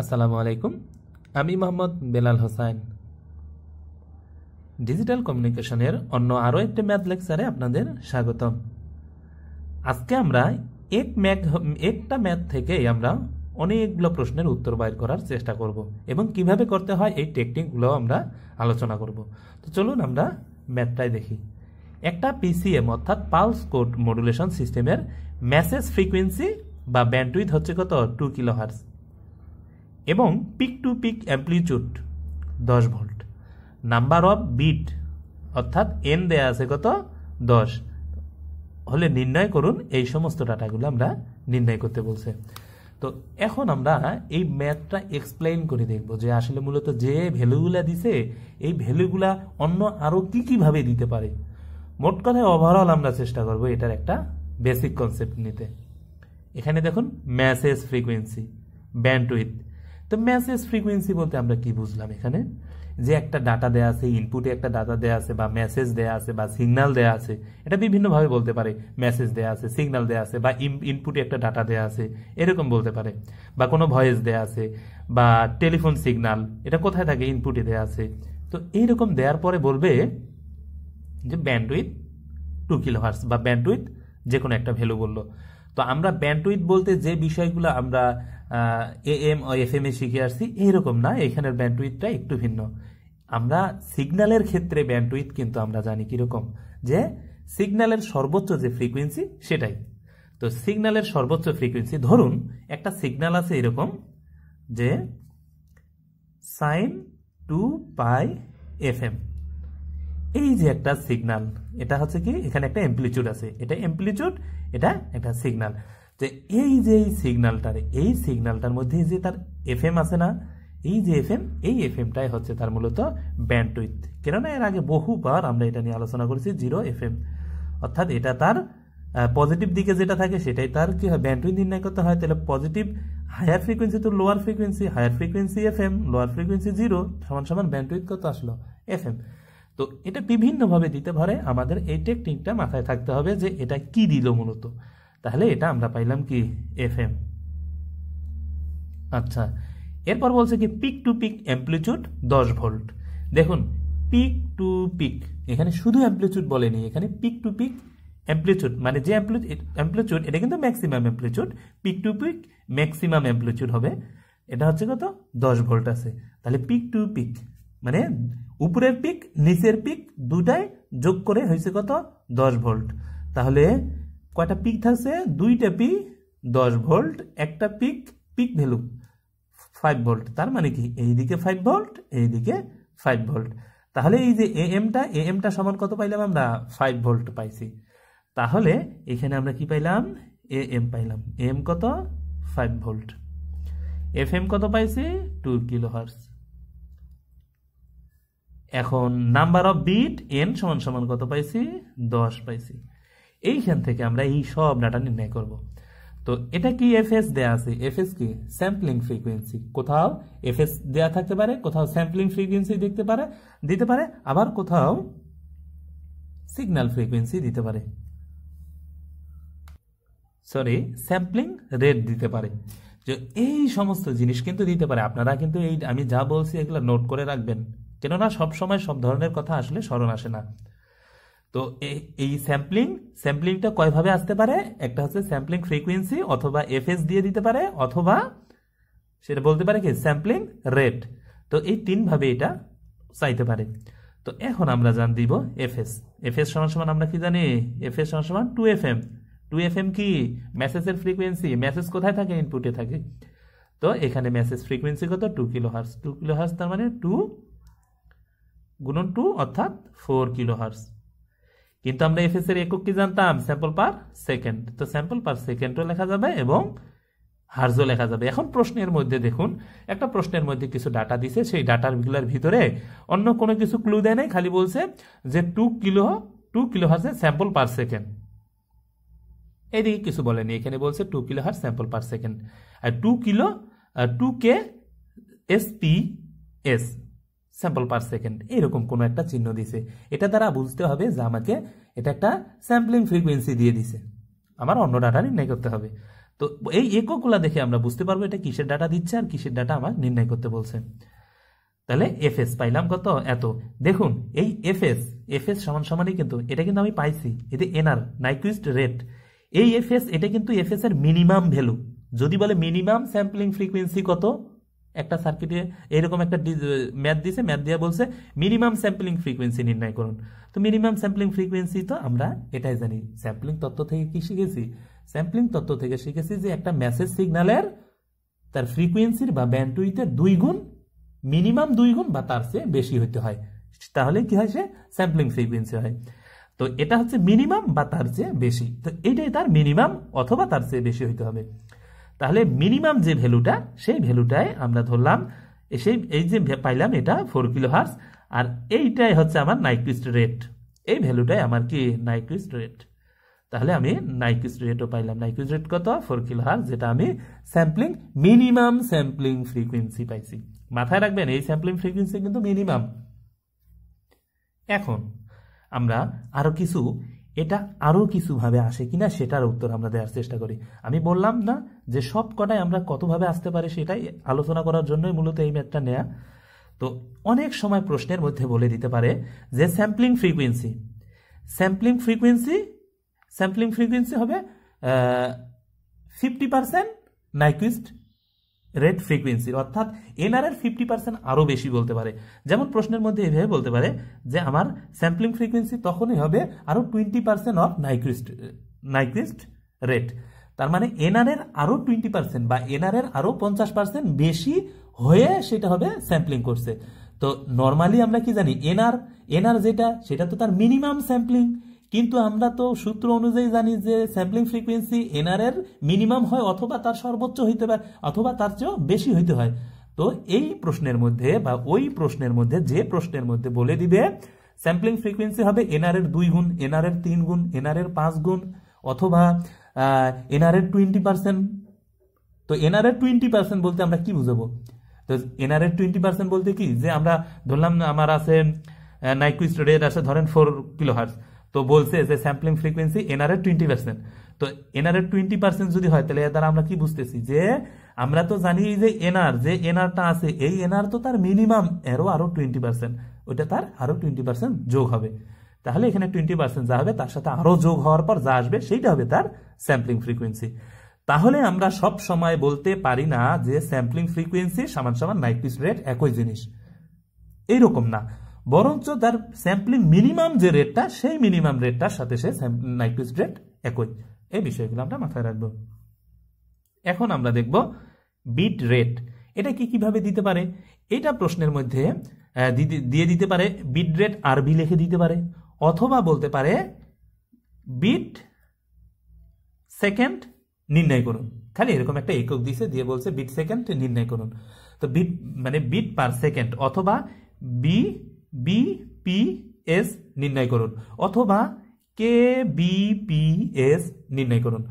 আসসালামু আলাইকুম। আমি মোহাম্মদ বেলাল হোসাইন। ডিজিটাল কমিউনিকেশনের অন্য আরও একটি ম্যাথ লেকচারে আপনাদের স্বাগতম। আজকে আমরা একটা ম্যাথ থেকেই আমরা অনেকগুলো প্রশ্নের উত্তর বাইর করার চেষ্টা করব এবং কিভাবে করতে হয় এই টেকনিকগুলো আমরা আলোচনা করব। তো চলুন আমরা ম্যাথটাই দেখি। একটা পিসিএম অর্থাৎ পালস কোড মডুলেশন সিস্টেমের মেসেজ ফ্রিকোয়েন্সি বা ব্যান্ডউইথ হচ্ছে কত 2 কিলোহার্টজ এবং peak to peak amplitude 10 volt. Number of bit অর্থাৎ এন দেয়া আছে কত 10 হলে নির্ণয় করুন। এই সমস্ত ডাটাগুলো আমরা নির্ণয় করতে বলছে। তো এখন আমরা এই ম্যাথটা এক্সপ্লেইন করে দেখব যে আসলে মূলত যে ভ্যালুগুলা দিছে এই ভ্যালুগুলা অন্য আরও কীভাবে দিতে পারে। মোট কথায় ওভারঅল আমরা চেষ্টা করব এটার একটা বেসিক কনসেপ্ট নিতে। এখানে দেখুন মেসেজ ফ্রিকোয়েন্সি ব্যান্ডউইথ। তো মেসেজ ফ্রিকোয়েন্সি বলতে আমরা কি বুঝলাম, এখানে যে একটা ডাটা দেয়া আছে, ইনপুটে একটা ডাটা দেয়া আছে বা মেসেজ দেয়া আছে বা সিগন্যাল দেয়া আছে, এটা বিভিন্নভাবে বলতে পারে। মেসেজ দেয়া আছে, সিগন্যাল দেয়া আছে বা ইনপুটে একটা ডাটা দেয়া আছে এরকম বলতে পারে, বা কোনো ভয়েস দেয়া আছে বা টেলিফোন সিগন্যাল এটা কোথায় থাকে ইনপুটে দেয়া আছে। তো এইরকম দেওয়ার পরে বলবে যে ব্যান্ডউইথ 2 কিলোহার্টজ বা ব্যান্ডউইথ যে কোনো একটা ভ্যালু বললো। তো আমরা ব্যান্ডউইথ বলতে যে বিষয়গুলো আমরা এএম ও এফএম এ শিখে আসছি এইরকম না, এখানের ব্যান্ডউইথটা একটু ভিন্ন। আমরা সিগন্যালের ক্ষেত্রে ব্যান্ডউইথ কিন্তু আমরা জানি কিরকম, যে সিগন্যালের সর্বোচ্চ যে ফ্রিকোয়েন্সি সেটাই। তো সিগন্যালের সর্বোচ্চ ফ্রিকোয়েন্সি ধরুন একটা সিগন্যাল আছে এরকম যে সাইন 2 পাই এফএম। এই যে একটা সিগন্যাল, এটা হচ্ছে কি এখানে একটা অ্যাম্পলিটিউড আছে, এটা অ্যাম্পলিটিউড, এটা একটা সিগন্যাল। যে এই সিগন্যালটার মধ্যে যে তার এফএম আছে না, এই যে এফএম, এই এফএমটাই হচ্ছে তার মূলত ব্যান্ডউইথ। কেননা এর আগে বহুবার আমরা এটা নিয়ে আলোচনা করেছি 0 এফএম, অর্থাৎ এটা তার পজিটিভ দিকে যেটা থাকে সেটাই তার কি হয় ব্যান্ডউইথ নির্ণয় করতে হয়। তাহলে পজিটিভ হায়ার ফ্রিকোয়েন্সি তো lower frequency, higher frequency FM, lower frequency 0 সমান সমান ব্যান্ডউইথ কত আসলো এফএম। তো এটা বিভিন্নভাবে দিতে পারে, আমাদের এই টেকনিকটা মাথায় থাকতে হবে যে এটা কি দিল মূলত। তাহলে এটা আমরা পাইলাম কি এফএম। আচ্ছা, এরপর বলছে কি peak to peak amplitude 10 volt. দেখুন পিক টু পিক, এখানে শুধু অ্যাম্পলিটিউড বলেনি, এখানে পিক টু পিক অ্যাম্পলিটিউড মানে যে অ্যাম্পলিটিউড এটা কিন্তু maximum amplitude, peak to peak maximum amplitude হবে। এটা হচ্ছে কত 10 ভোল্ট আছে। তাহলে পিক টু পিক মানে উপরের পিক নিচের পিক দুটাই যোগ করে হয়েছে কত 10 ভোল্ট। তাহলে কয়টা পিক থাকছে, দুইটা পিক 10 ভোল্ট, একটা পিক ভ্যালু 5 ভোল্ট। তার মানে কি এইদিকে 5 ভোল্ট, এইদিকে 5 ভোল্ট। তাহলে এই যে এএমটা সমান কত পাইলাম আমরা 5 ভোল্ট পাইছি। তাহলে এখানে আমরা কি পাইলাম এএম পাইলাম, এম কত 5 ভোল্ট, এফএম কত পাইছি 2 কিলোহার্টজ। এখন নাম্বার অফ বিট এন সমান সমান কত পাইছি 10 পাইছি। এইখান থেকে আমরা এই সব ডাটা নির্ণয় করব। তো এটা কি এফএস দেয়া আছে, এফএস কি স্যাম্পলিং ফ্রিকোয়েন্সি। কোথাও এফএস দেয়া থাকতে পারে, কোথাও স্যাম্পলিং ফ্রিকোয়েন্সি দিতে পারে, আবার কোথাও সিগন্যাল ফ্রিকোয়েন্সি দিতে পারে, সরি স্যাম্পলিং রেট দিতে পারে। যে এই সমস্ত জিনিস কিন্তু দিতে পারে। আপনারা কিন্তু এই আমি যা বলছি এগুলো নোট করে রাখবেন, কেননা সবসময় সব ধরনের কথা আসলে স্মরণ আসে না। তো এই স্যাম্পলিংটা কয়ভাবে আসতে পারে, একটা হচ্ছে স্যাম্পলিং ফ্রিকোয়েন্সি অথবা এফএস দিয়ে দিতে পারে, অথবা সেটা বলতে পারে কি স্যাম্পলিং রেট। তো এই 3 ভাবে এটা চাইতে পারে। তো এখন আমরা জান দিব এফএস সমান সমান আমরা কি জানি, এফএস সমান সমান 2FM। 2FM কি মেসেজের ফ্রিকোয়েন্সি, মেসেজ কোথায় থাকে ইনপুটে থাকে। তো এখানে মেসেজ ফ্রিকোয়েন্সি কত 2 কিলোহার্টজ, 2 কিলোহার্টজ তার মানে 2 গুণন 2 অর্থাৎ 4 কিলোহার্টজ। কিন্তু আমরা এফএস এর একক কি জানতাম, স্যাম্পল পার সেকেন্ড। তো স্যাম্পল পার সেকেন্ডও লেখা যাবে এবং হার্জও লেখা যাবে। এখন প্রশ্নের মধ্যে দেখুন, একটা প্রশ্নের মধ্যে কিছু ডাটা দিছে, সেই ডাটাগুলোর ভিতরে অন্য কোনো কিছু ক্লু দেয় নাই, খালি বলছে যে 2 কিলোহার্টজ স্যাম্পল পার সেকেন্ড। এইদিকে কিছু বলেনি, এখানে বলছে 2 কিলোহার্টজ স্যাম্পল পার সেকেন্ড। আর 2K SPS sample per second এরকম কোনো একটা চিহ্ন দিছে। এটা দ্বারা বুঝতে হবে যে আমাকে এটা একটা স্যাম্পলিং ফ্রিকোয়েন্সি দিয়ে দিছে, আমার অন্য ডাটা নির্ণয় করতে হবে। তো এই এককগুলা দেখে আমরা বুঝতে পারবো এটা কিসের ডাটা দিচ্ছে আর কিসের ডাটা আমার নির্ণয় করতে বলছে। তাহলে এফএস পাইলাম কত, এত। দেখুন এই এফএস সমান সমানই কিন্তু এটা কিন্তু আমি পাইছি, এতে এনআর নাইকুইস্ট রেট, এই এফএস এটা কিন্তু এফএস এর মিনিমাম ভ্যালু। যদি বলে মিনিমাম স্যাম্পলিং ফ্রিকোয়েন্সি কত, একটা সার্কিটে এরকম একটা ম্যাথ দিছে, ম্যাথ দিয়ে বলছে মিনিমাম স্যাম্পলিং ফ্রিকোয়েন্সি নির্ণয় করুন। তো মিনিমাম স্যাম্পলিং ফ্রিকোয়েন্সি তো আমরা এটাই জানি, স্যাম্পলিং তত্ত্ব থেকে কি শিখেছি, স্যাম্পলিং তত্ত্ব থেকে শিখেছি যে একটা মেসেজ সিগন্যালের তার ফ্রিকোয়েন্সির বা ব্যান্ডউইথের 2 গুণ, মিনিমাম 2 গুণ বা তার চেয়ে বেশি হতে হয়, তাহলে কি হয়, সে স্যাম্পলিং ফ্রিকোয়েন্সি হয়। তো এটা হচ্ছে মিনিমাম বা তার চেয়ে বেশি, তো এইটাই তার মিনিমাম অথবা তার চেয়ে বেশি হইতে হবে। তাহলে মিনিমাম যে ভ্যালুটা, সেই ভ্যালুটাই আমরা ধরলাম, এই যে পাইলাম এটা 4 কিলোহার্টজ, আর এইটাই হচ্ছে আমার নাইকুইস্ট রেট, এই ভ্যালুটাই আমার কি নাইকুইস্ট রেট। তাহলে আমি নাইকুইস্ট রেটও পাইলাম, নাইকুইস্ট রেট কত 4 কিলোহার্টজ, যেটা আমি স্যাম্পলিং মিনিমাম স্যাম্পলিং ফ্রিকোয়েন্সি পাইছি। মাথায় রাখবেন এই স্যাম্পলিং ফ্রিকোয়েন্সি কিন্তু মিনিমাম। এখন আমরা এটা আরো কিছু ভাবে আসে কিনা সেটার উত্তর আমরা দেওয়ার চেষ্টা করি। আমি বললাম না যে সব কটাই আমরা কতভাবে আসতে পারি সেটাই আলোচনা করার জন্যই মূলত এই ম্যাথটা নেয়া। তো অনেক সময় প্রশ্নের মধ্যে বলে দিতে পারে যে স্যাম্পলিং ফ্রিকোয়েন্সি হবে 50% নাইকুইস্ট রেট ফ্রিকোয়েন্সি, অর্থাৎ এনআর এর 50% আরো বেশি বলতে পারে। যেমন প্রশ্নের মধ্যে এভাবে বলতে পারে যে আমার স্যাম্পলিং ফ্রিকোয়েন্সি তখনই হবে আরো 20% অফ নাইকুইস্ট রেট, তার মানে এনআর এর আরো 20% বা এনআর এর আরো 50% বেশি হয়ে সেটা হবে স্যাম্পলিং করছে। তো নর্মালি আমরা কি জানি, এনআর যেটা সেটা তো তার মিনিমাম স্যাম্পলিং, কিন্তু আমরা তো সূত্র অনুযায়ী জানি যে স্যাম্পলিং ফ্রিকোয়েন্সি এনআর এর মিনিমাম হয় অথবা তার সর্বোচ্চ হইতে পারে অথবা তার চেয়েও বেশি হইতে হয়। তো এই প্রশ্নের মধ্যে বা ওই প্রশ্নের মধ্যে যে প্রশ্নের মধ্যে বলে দিবে স্যাম্পলিং ফ্রিকোয়েন্সি হবে এনআর এর 2 গুণ, এনআর এর 3 গুণ, এনআর এর 5 গুণ, অথবা এনআর এর 20%। তো এনআর এর 20% বলতে আমরা কি বুঝাবো? তো এনআর এর 20% বলতে কি, যে আমরা ধরলাম আমার আছে নাইকুইস্ট রেট আছে ধরেন 4 কিলোহার্টজ, তো বলছে যে স্যাম্পলিং ফ্রিকোয়েন্সি এনআর এর 20%। তো এনআর এর 20% যদি হয় তাহলে এর দ্বারা আমরা কি বুঝতেছি, যে আমরা তো জানি যে এনআরটা আছে, এই এনআর তো তার মিনিমাম, এরও আরো 20%, ওইটা তার আরো 20% যোগ হবে। তাহলে এখানে 20% যা হবে তার সাথে আরো যোগ হওয়ার পর যা আসবে সেইটা হবে তার স্যাম্পলিং ফ্রিকোয়েন্সি। তাহলে আমরা সব সময় বলতে পারি না যে স্যাম্পলিং ফ্রিকোয়েন্সি সমান সমান নাইকুইস্ট রেট একই জিনিস, এইরকম না, বরঞ্চ তার স্যাম্পলিং মিনিমাম যে রেটটা, সেই মিনিমাম রেটটার সাথে সে নাইকুইস্ট রেট একই। এই বিষয়গুলো আমরা মাথায় রাখবো। এখন আমরা দেখব বিট রেট, এটা কিভাবে দিতে পারে। এটা প্রশ্নের মধ্যে দিয়ে দিতে পারে বিট রেট আরবি লিখে দিতে পারে, অথবা বলতে পারে বিট সেকেন্ড নির্ণয় করুন, খালি এরকম একটা একক দিছে দিয়ে বলছে বিট সেকেন্ড নির্ণয় করুন। তো বিট মানে বিট পার সেকেন্ড, অথবা বিপিএস নির্ণয় করুন, অথবা কেবিপিএস নির্ণয় করুন।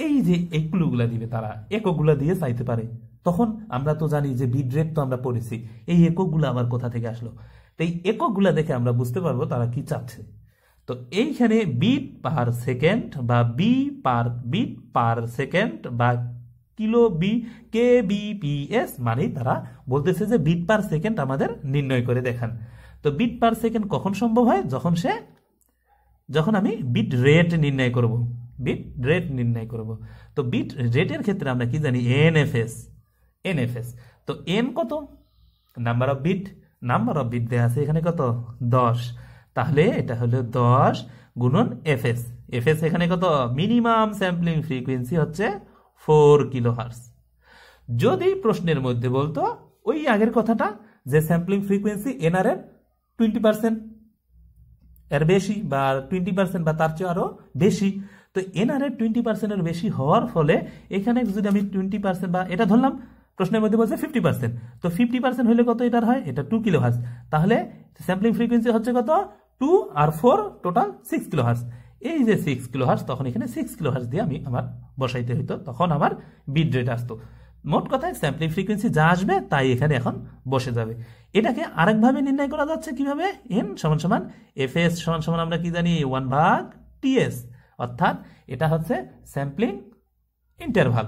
এই যে এইগুলোগুলা দিবে তারা, এককগুলা দিয়ে চাইতে পারে। তখন আমরা তো জানি যে বিট রেট তো আমরা পড়েছি, এই এককগুলো আবার কোথা থেকে আসলো। তো এই এককগুলা দেখে আমরা বুঝতে পারবো তারা কি চাচ্ছে। তো এইখানে বিট পার সেকেন্ড বা বিট পার সেকেন্ড বা কেবিপিএস মানে তারা বলতেছে যে বিট পার সেকেন্ড আমাদের নির্ণয় করে দেখান। তো বিট পার সেকেন্ড কখন সম্ভব হয়, যখন আমি বিট রেট নির্ণয় করব, তো বিট রেটের ক্ষেত্রে আমরা কি জানি, এনএফএস। তো এন কত, নাম্বার অফ বিট দেয়া আছে এখানে কত 10, তাহলে এটা হলো 10 গুণন এফএস এখানে কত, মিনিমাম স্যাম্পলিং ফ্রিকোয়েন্সি হচ্ছে 4 কিলোহার্টজ। যদি প্রশ্নের মধ্যে বলতো ওই আগের কথাটা যে স্যাম্পলিং ফ্রিকোয়েন্সি এনআর এর 20% এর বেশি বা 20% বা তার চেয়ে আরো বেশি, তো এনআর এর 20% এর বেশি হওয়ার ফলে এখানে যদি আমি 20% বা এটা ধরলাম, প্রশ্নের মধ্যে বলছে 50%, তো 50% হলে কত এটার হয়, এটা 2 কিলোহার্টজ, তাহলে স্যাম্পলিং ফ্রিকোয়েন্সি হচ্ছে কত 2 আর 4 টোটাল 6 কিলোহার্টজ। এই যে 6 কিলোহার্টজ, তখন এখানে 6 কিলোহার্টজ দিয়ে আমি আমার বসাইতে হইতো, তখন আমার বিট রেট আসতো। মোট কথায় স্যাম্পলিং ফ্রিকোয়েন্সি যা আসবে তাই এখানে এখন বসে যাবে। এটাকে আরেকভাবে নির্ণয় করা যাচ্ছে কিভাবে, এন সমান সমান এফএস সমান সমান আমরা কি জানি 1/ts, অর্থাৎ এটা হচ্ছে স্যাম্পলিং ইন্টারভাল।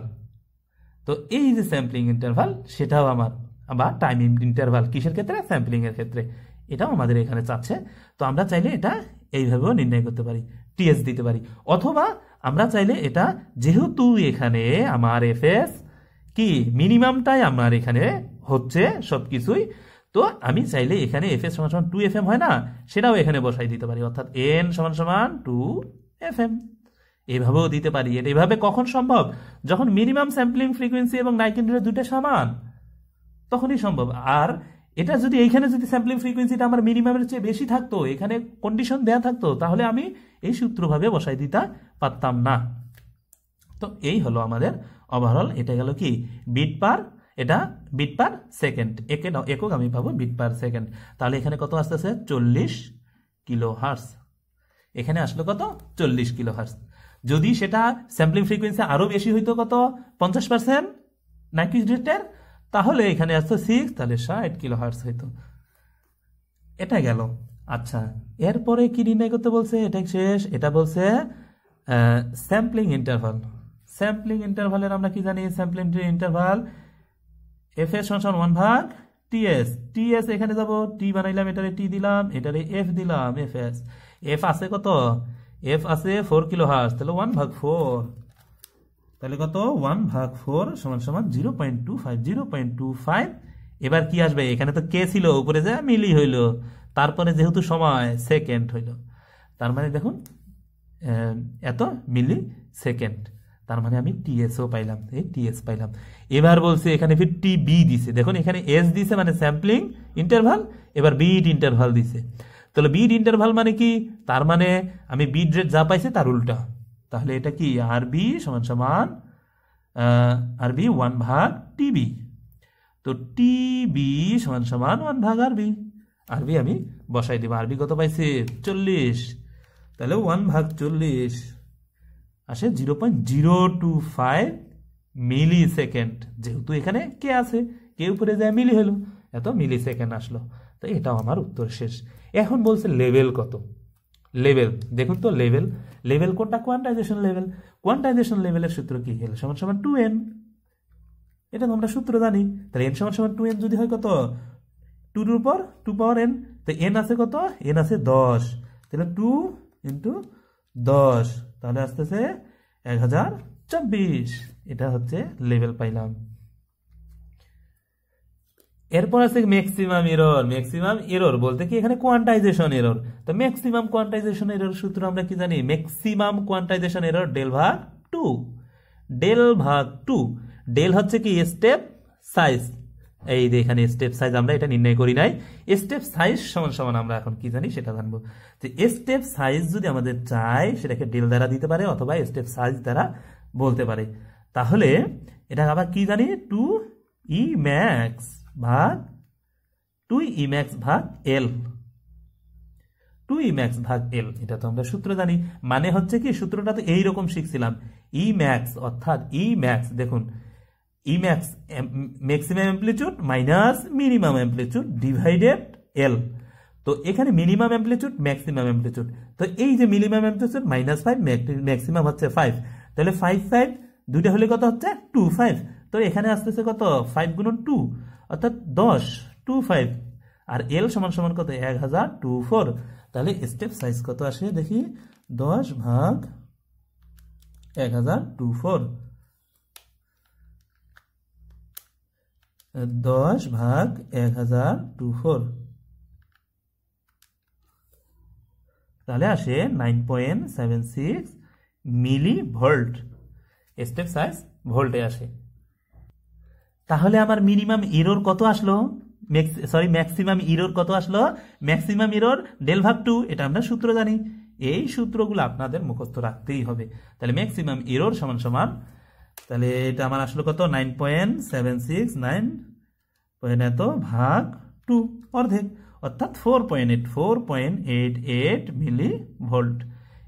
তো এই যে স্যাম্পলিং ইন্টারভাল সেটাও আমার, বা টাইম ইন্টারভাল কিসের ক্ষেত্রে, স্যাম্পলিং এর ক্ষেত্রে, এটাও আমাদের এখানে চাচ্ছে। তো আমরা চাইলে এটা এইভাবেও নির্ণয় করতে পারি, টিএস দিতে পারি, অথবা আমরা চাইলে এটা যেহেতু এখানে আমার এফএস কি মিনিমামটাই আমার এখানে হচ্ছে সবকিছুই, তো আমি চাইলে এখানে এফএস সমান সমান 2fm হয় না, সেটাও এখানে বসাই দিতে পারি, অর্থাৎ এন সমান সমান 2fm। এইভাবেও দিতে পারি। এটা এইভাবে কখন সম্ভব, যখন মিনিমাম স্যাম্পলিং ফ্রিকোয়েন্সি এবং নাইকেন রেট দুটো সমান, তখনই সম্ভব। আর এটা যদি এইখানে যদি স্যাম্পলিং ফ্রিকোয়েন্সিটা আমার মিনিমামের চেয়ে বেশি থাকতো, এখানে কন্ডিশন দেয়া থাকতো, তাহলে আমি এই সূত্রভাবে বসাই দিতে পারতাম না। তো এই হলো আমাদের ওভারঅল। এটা গেল কি বিট পার, এটা বিট পার সেকেন্ড, একক আমি পাবো বিট পার সেকেন্ড। তাহলে এখানে কত আসতেছে 40 কিলো হার্টজ, এখানে আসলো কত 40 কিলো হার্টজ। যদি সেটা স্যাম্পলিং ফ্রিকোয়েন্সি আরো বেশি হইতো, কত 50% নাইকুইজ রেটের, তাহলে এখানে আসতো 6, তাহলে 60 কিলো হার্টজ হইতো। এটা গেল। আচ্ছা, এরপরে কি নির্ণয় করতে বলছে, এটা শেষ। এটা বলছে স্যাম্পলিং ইন্টারভাল। স্যাম্পলিং ইন্টারভালের আমরা কি জানি, স্যাম্পলিং ইন্টারভাল এফএস সমান 1 / টিএস। টিএস এখানে যাব, টি বানাইলাম, এটারে টি দিলাম, এটারে এফ দিলাম, এফএস। এফ আছে কত, এফ আছে 4 কিলো হার্টজ, তাহলে 1/4, তাহলে কত 1/4 সমান সমান 0.25। এবার কি আসবে, এখানে তো কে ছিল, উপরে যা মিলি হইল, তারপরে যেহেতু সময় সেকেন্ড হইল, তার মানে দেখুন এত মিলি সেকেন্ড, তার মানে আমি টিএসও পাইলাম, এই টিএস পাইলাম। এবার বলছে এখানে ফির টি বি দিছে, দেখুন এখানে এস দিছে মানে স্যাম্পলিং ইন্টারভাল, এবার বিট ইন্টারভাল দিছে। তাহলে বিট ইন্টারভাল মানে কি, তার মানে আমি বিট রেট যা পাইছে তার উল্টা, তাহলে এটা কি আরবি সমান সমান আরবি 1/টিবি। তো টিবি সমান সমান 1/আরবি। আরবি আমি বসাই দিব, আরবি কত পাইছে 40, তাহলে 1/40 আসে 0.025 মিলি সেকেন্ড। যেহেতু এখানে কে আছে, কে উপরে যায় মিলি হলো, এত মিলি সেকেন্ড আসলো। তো এটাও আমার উত্তর শেষ। এখন বলছে লেভেল কত, লেভেল দেখুন তো, লেভেল লেভেল কোনটা, কোয়ান্টাইজেশন লেভেল। কোয়ান্টাইজেশন লেভেলের সূত্র কি, এল সমান সমান 2n, এটা তো আমরা সূত্র জানি। তাহলে এন সমান সমান 2n যদি হয় কত, 2 এর উপর 2 পাওয়ার n, তো n আছে কত, n আছে 10, তাহলে 2 × 10, তাহলে আসতেছে 1024। এটা হচ্ছে লেভেল পাইলাম। এরপর আছে ম্যাক্সিমাম এরর। ম্যাক্সিমাম এরর বলতে কি এখানে কোয়ান্টাইজেশন এরর। তো ম্যাক্সিমাম কোয়ান্টাইজেশন এরর সূত্র আমরা কি জানি, maximum quantisation error del/2, del/2। Del হচ্ছে কি স্টেপ সাইজ, এই যে এখানে স্টেপ সাইজ আমরা এটা নির্ণয় করি নাই। স্টেপ সাইজ সমান সমান আমরা এখন কি জানি সেটা জানবো, যে স্টেপ সাইজ যদি আমাদের চাই সেটাকে ডেল দ্বারা দিতে পারে, অথবা স্টেপ সাইজ দ্বারা বলতে পারে। তাহলে এটা আবার কি জানি, 2Emax ভাগ 2Emax ভাগ L, 2Emax ভাগ L, এটা তো আমরা সূত্র জানি। মানে হচ্ছে কি, সূত্রটা তো এইরকম শিখছিলাম, Emax অর্থাৎ Emax, দেখুন Emax maximum amplitude minus minimum amplitude divided L। তো এখানে মিনিমাম অ্যামপ্লিটিউড ম্যাক্সিমাম অ্যামপ্লিটিউড, তো এই যে মিনিমাম অ্যামপ্লিটিউড -5, ম্যাক্সিমাম হচ্ছে 5, তাহলে 5 5 দুইটা হলে কত হচ্ছে 25। তো এখানে আসতেছে কত 5 × 2 অর্থাৎ 10, 25, আর L সমান সমান কত 1024। তাহলে স্টেপ সাইজ কত আসে দেখি, 10/1024, 10/1024, তাহলে আসে 9.76 মিলি ভোল্ট। স্টেপ সাইজ ভোল্টে আসে। তাহলে আমার মিনিমাম এরর কত আসলো, ম্যাক্সিমাম এরর কত আসলো, ম্যাক্সিমাম এরর del/2, এটা আমরা সূত্র জানি। এই সূত্রগুলো আপনাদের মুখস্থ রাখতেই হবে। তাহলে ম্যাক্সিমাম এরর সমান সমান, তাহলে এটা আমার আসলো কত 9.76, 9 এত ভাগ 2 অর্ধেক, অর্থাৎ 4.88 মিলি ভোল্ট।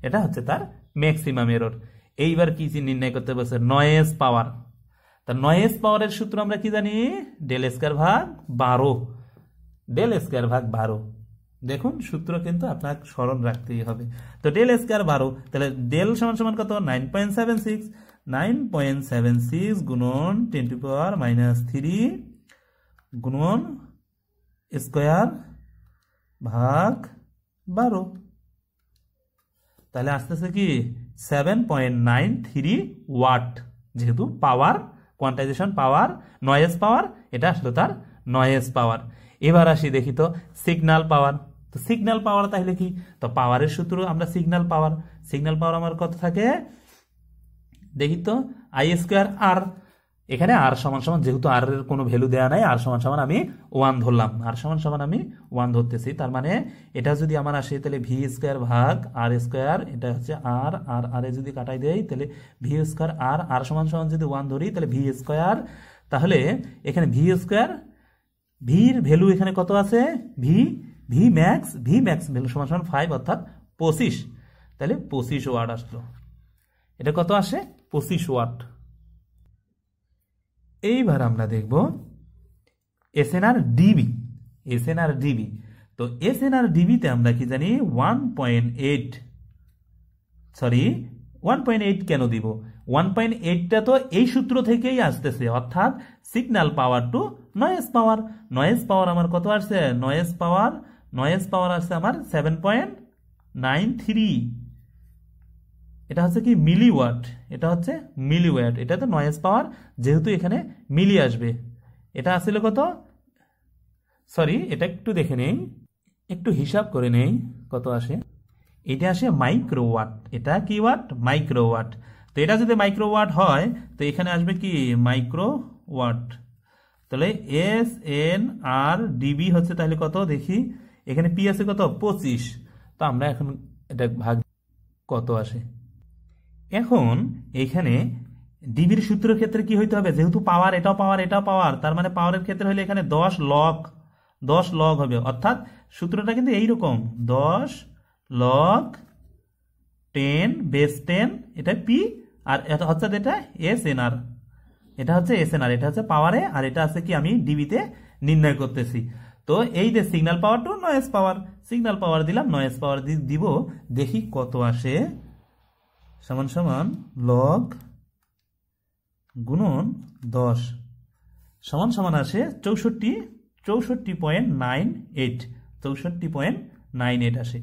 এটা হচ্ছে তার ম্যাক্সিমাম এরর। এইবার কি নির্ণয় করতে বলছে, নয়েজ পাওয়ার। তা নয়েজ পাওয়ারের সূত্র আমরা কি জানি, del² ভাগ 12, del² ভাগ 12। দেখুন সূত্র কিন্তু আপনার স্মরণ রাখতেই হবে। তো del² 12, তাহলে del সমান সমান কত 9.76, 9.76 গুণন 10⁻³ গুণন স্কয়ার ভাগ 12, তাহলে আসতেছে কি 7.93 ওয়াট। যেহেতু পাওয়ার কোয়ান্টাইজেশন পাওয়ার নয়েজ পাওয়ার, এটা আসলে তার নয়েজ পাওয়ার। এবার আসি দেখি তো সিগন্যাল পাওয়ার। তো সিগন্যাল পাওয়ার তাহলে কি, তো পাওয়ারের সূত্র আমরা সিগন্যাল পাওয়ার আমার কত থাকে দেখি তো I²R। এখানে R সমান সমান, যেহেতু R এর কোনো ভ্যালু দেওয়া নাই, R সমান সমান আমি 1 ধরলাম, R সমান সমান আমি 1 ধরতেছি। তার মানে এটা যদি আমার আসে তাহলে V² ভাগ R², এটা হচ্ছে R, আর R এ যদি কাটাই দেই তাহলে V² R সমান সমান যদি 1 ধরি তাহলে V²। তাহলে এখানে V², ভির ভ্যালু এখানে কত আছে, V ম্যাক্স ভ্যালু সমান সমান 5 অর্থাৎ 25, তাহলে 25 ওয়াট আসলো। এটা কত আসে 25 ওয়াট। এইবার আমরা দেখব SNR ডিবি। তো SNR ডিবিতে আমরা কি জানি 1.8 কেন দিব, 1.8টা তো এই সূত্র থেকেই আসতেছে, অর্থাৎ সিগন্যাল পাওয়ার টু নয়েজ পাওয়ার আমার কত আসছে, নয়েজ পাওয়ার আসছে আমার 7.93। এটা হচ্ছে কি মিলিওয়াট, এটা তো নয়েজ পাওয়ার, যেহেতু এখানে মিলি আসবে। এটা আসলে কত, সরি এটা একটু দেখে নেই, একটু হিসাব করে নেই কত আসে। এটা আসে মাইক্রোওয়াট, এটা কি ওয়াট, মাইক্রোওয়াট। তো এটা যদি মাইক্রোওয়াট হয় তো এখানে আসবে কি মাইক্রোওয়াট। তাহলে SNR ডিবি হচ্ছে তাহলে কত দেখি, এখানে পি আছে কত 25। তো আমরা এখন এটা ভাগ কত আসে। এখন এখানে ডিবির সূত্রের ক্ষেত্রে কি হইতে হবে, যেহেতু পাওয়ার এটাও পাওয়ার, তার মানে পাওয়ারের ক্ষেত্রে হলে এখানে 10 লগ হবে, অর্থাৎ সূত্রটা কিন্তু এইরকম 10 লগ 10 বেস 10, এটা পি, আর এটা হচ্ছে এটা SNR, এটা হচ্ছে পাওয়ারে, আর এটা আছে কি আমি ডিবিতে নির্ণয় করতেছি। তো এই যে সিগন্যাল পাওয়ার টু নয়েজ পাওয়ার দিলাম, নয়েজ পাওয়ার দিব, দেখি কত আসে, সমান সমান লগ গুণন 10 সমান সমান আসে 64.98 আসে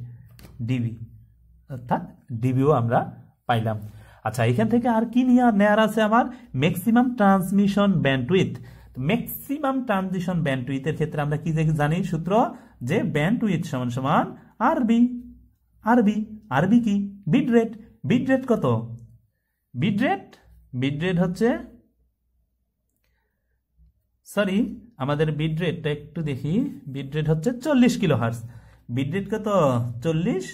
ডিবি, অর্থাৎ ডিবিও আমরা পাইলাম। আচ্ছা, এখান থেকে আর কি নেয়ার আছে আমার, maximum transmission bandwidth. Maximum transition ব্যান্ডউইথের ক্ষেত্রে আমরা কি জানি সূত্র, যে ব্যান্ডউইথ সমান সমান আরবি কি বিট রেট কত, বিট রেট হচ্ছে, সরি আমাদের বিট রেটটা একটু দেখি, বিট রেট হচ্ছে 40 কিলোহার্টজ। বিট রেট কত 40।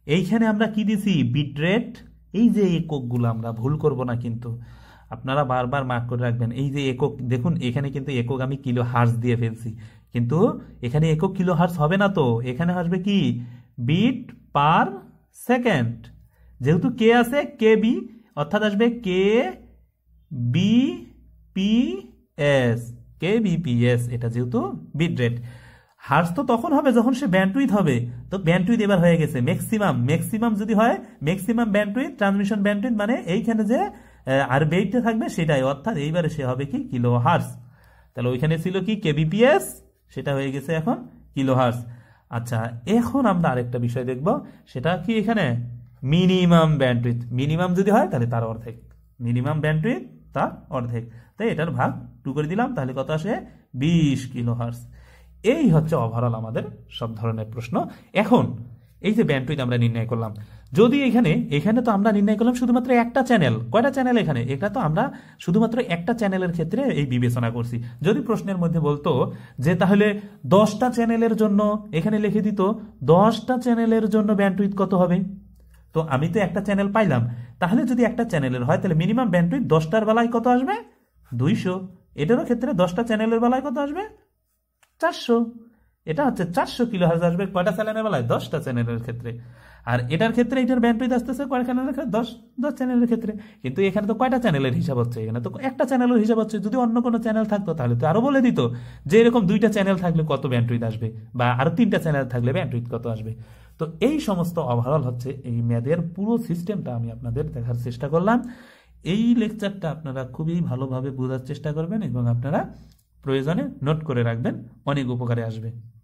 এইখানে আমরা কি দিছি বিট রেট, এই যে এককগুলো আমরা ভুল করব না কিন্তু, আপনারা বারবার মার্ক করে রাখবেন। এই যে একক দেখুন, এখানে কিন্তু একক আমি কিলো হার্টজ দিয়ে ফেলছি, কিন্তু এখানে একক কিলো হার্টজ হবে না, তো এখানে আসবে কি বিট পার সেকেন্ড। যেহেতু কে আছে কেবি, অর্থাৎ আসবে কেবিপিএস, এটা যেহেতু বিট রেট। হার্টজ তো তখন হবে যখন সে ব্যান্ডউইথ হবে, তো ব্যান্ডউইথ এবার হয়ে গেছে ম্যাক্সিমাম যদি হয় ম্যাক্সিমাম ব্যান্ডউইথ, ট্রান্সমিশন ব্যান্ডউইথ মানে এইখানে যে আর বেইটে থাকবে সেটাই, অর্থাৎ এইবারে সে হবে কি কিলো হার্টজ। তাহলে ওইখানে ছিল কি কেবিপিএস, সেটা হয়ে গেছে এখন কিলো হার্টজ। আচ্ছা, এখন আমরা আরেকটা বিষয় দেখব, সেটা কি এখানে মিনিমাম ব্যান্ডউইথ। মিনিমাম যদি হয় তাহলে তার অর্ধেক, মিনিমাম ব্যান্ডউইথ তার অর্ধেক, তাই এটার ভাগ 2 করে দিলাম, তাহলে কত আসে 20 কিলো হার্টজ। এই হচ্ছে ওভারঅল আমাদের সব ধরনের প্রশ্ন। এখন এই যে ব্যান্ডউইথ আমরা নির্ণয় করলাম, যদি এখানে তো আমরা নির্ণয় করলাম শুধুমাত্র একটা চ্যানেল, কয়টা চ্যানেল এখানে, এটা তো আমরা শুধুমাত্র একটা চ্যানেলের ক্ষেত্রে এই বিবেচনা করছি। যদি প্রশ্নের মধ্যে বলতো যে তাহলে 10টা চ্যানেলের জন্য, এখানে লিখে দিত 10টা চ্যানেলের জন্য ব্যান্ডউইথ কত হবে, তো আমি তো একটা চ্যানেল পাইলাম, তাহলে যদি একটা চ্যানেলের হয় তাহলে মিনিমাম ব্যান্ডউইথ 10টার বেলায় কত আসবে 200, এটারও ক্ষেত্রে 10টা চ্যানেলের বেলায় কত আসবে 400, এটা হচ্ছে 400 কিলোহার্টজ আসবে কয়টা চ্যানেলের বেলায়, 10টা চ্যানেলের ক্ষেত্রে। আর এটার ক্ষেত্রে এটার ব্যান্ডউইথ আসতেছে কয়টা চ্যানেলের ক্ষেত্রে, 10 চ্যানেলের ক্ষেত্রে। কিন্তু এখানে তো কয়টা চ্যানেলের হিসাব হচ্ছে, এখানে তো একটা চ্যানেলের হিসাব হচ্ছে। যদি অন্য কোনো চ্যানেল থাকতো তাহলে তো আরো বলে দিত যে এরকম 2টা চ্যানেল থাকলে কত ব্যান্ডউইথ আসবে, বা আরো 3টা চ্যানেল থাকলে ব্যান্ডউইথ কত আসবে। তো এই সমস্ত ওভারঅল হচ্ছে এই ম্যাথের পুরো সিস্টেমটা আমি আপনাদের দেখার চেষ্টা করলাম। এই লেকচারটা আপনারা খুবই ভালোভাবে বোঝার চেষ্টা করবেন এবং আপনারা প্রয়োজনে নোট করে রাখবেন, অনেক উপকারে আসবে।